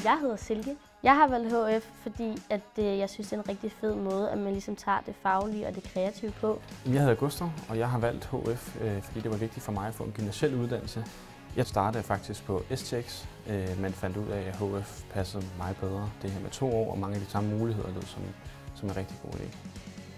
Jeg hedder Silke. Jeg har valgt HF, fordi jeg synes, det er en rigtig fed måde, at man ligesom tager det faglige og det kreative på. Jeg hedder Gustav, og jeg har valgt HF, fordi det var vigtigt for mig at få en gymnasiel uddannelse. Jeg startede faktisk på STX, men fandt ud af, at HF passede mig bedre. Det her med 2 år og mange af de samme muligheder lød som en rigtig god idé.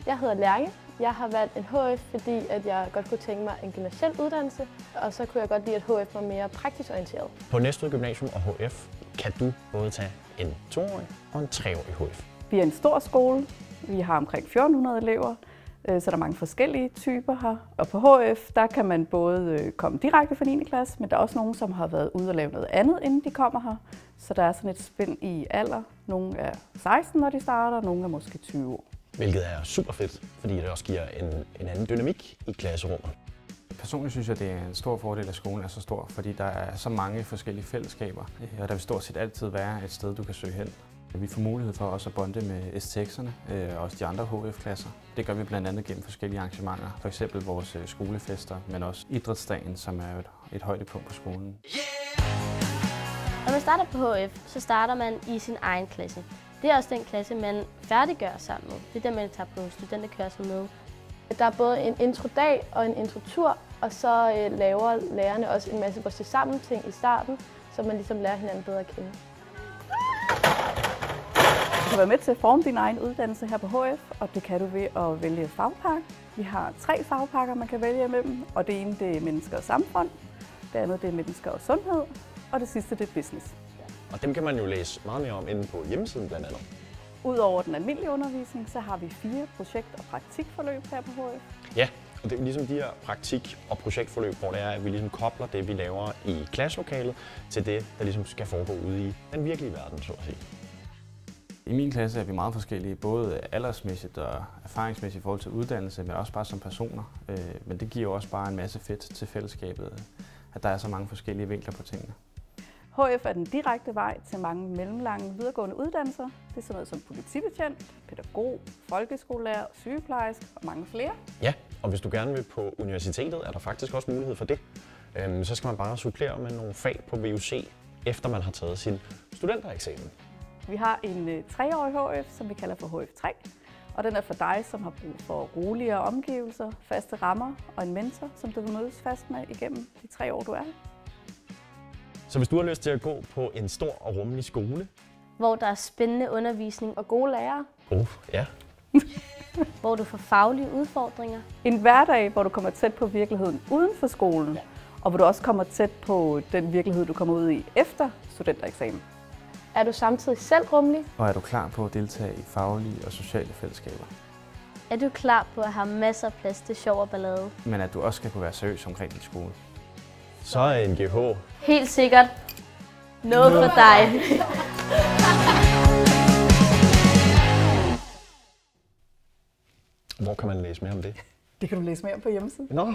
Jeg hedder Lærke. Jeg har valgt en HF, fordi jeg godt kunne tænke mig en gymnasiel uddannelse, og så kunne jeg godt lide, at HF var mere praktisk orienteret. På Næstved Gymnasium og HF kan du både tage en 2-årig og en 3-årig HF. Vi er en stor skole. Vi har omkring 1400 elever, så der er mange forskellige typer her. Og på HF, der kan man både komme direkte fra 9. klasse, men der er også nogen, som har været ude og lave noget andet, inden de kommer her. Så der er sådan et spænd i alder. Nogle er 16, når de starter, og nogle er måske 20 år. Hvilket er super fedt, fordi det også giver en anden dynamik i klasserummet. Personligt synes jeg, det er en stor fordel, at skolen er så stor, fordi der er så mange forskellige fællesskaber, og der vil stort set altid være et sted, du kan søge hen. Vi får mulighed for også at bonde med STX'erne og også de andre HF-klasser. Det gør vi blandt andet gennem forskellige arrangementer, f.eks. vores skolefester, men også idrætsdagen, som er et højdepunkt på skolen. Når man starter på HF, så starter man i sin egen klasse. Det er også den klasse, man færdiggør sammen med. Det er den, man tager på studenterkørsel med. Der er både en introdag og en introtur, og så laver lærerne også en masse vores sammen ting i starten, så man ligesom lærer hinanden bedre at kende. Du kan være med til at forme din egen uddannelse her på HF, og det kan du ved at vælge fagpakke. Vi har 3 fagpakker, man kan vælge imellem, og det ene det er mennesker og samfund, det andet det er mennesker og sundhed, og det sidste det er business. Og dem kan man jo læse meget mere om inde på hjemmesiden blandt andet. Udover den almindelige undervisning, så har vi 4 projekt- og praktikforløb her på HF. Ja, og det er jo ligesom de her praktik- og projektforløb, hvor det er, at vi ligesom kobler det, vi laver i klasselokalet, til det, der ligesom skal foregå ude i den virkelige verden, så at sige. I min klasse er vi meget forskellige, både aldersmæssigt og erfaringsmæssigt i forhold til uddannelse, men også bare som personer. Men det giver jo også bare en masse fedt til fællesskabet, at der er så mange forskellige vinkler på tingene. HF er den direkte vej til mange mellemlange videregående uddannelser. Det er sådan noget som politibetjent, pædagog, folkeskolelærer, sygeplejerske og mange flere. Ja, og hvis du gerne vil på universitetet, er der faktisk også mulighed for det. Så skal man bare supplere med nogle fag på VUC, efter man har taget sin studentereksamen. Vi har en 3-årig HF, som vi kalder for HF3, og den er for dig, som har brug for roligere omgivelser, faste rammer og en mentor, som du vil mødes fast med igennem de 3 år, du er her. Så hvis du har lyst til at gå på en stor og rummelig skole, hvor der er spændende undervisning og gode lærere, ja. hvor du får faglige udfordringer. En hverdag, hvor du kommer tæt på virkeligheden uden for skolen, og hvor du også kommer tæt på den virkelighed, du kommer ud i efter studentereksamen. Er du samtidig selv rummelig? Og er du klar på at deltage i faglige og sociale fællesskaber? Er du klar på at have masser af plads til sjov og ballade? Men at du også skal kunne være seriøs omkring din skole. Så er NGH helt sikkert noget for dig. Hvor kan man læse mere om det? Det kan du læse mere om på hjemmesiden. Nå.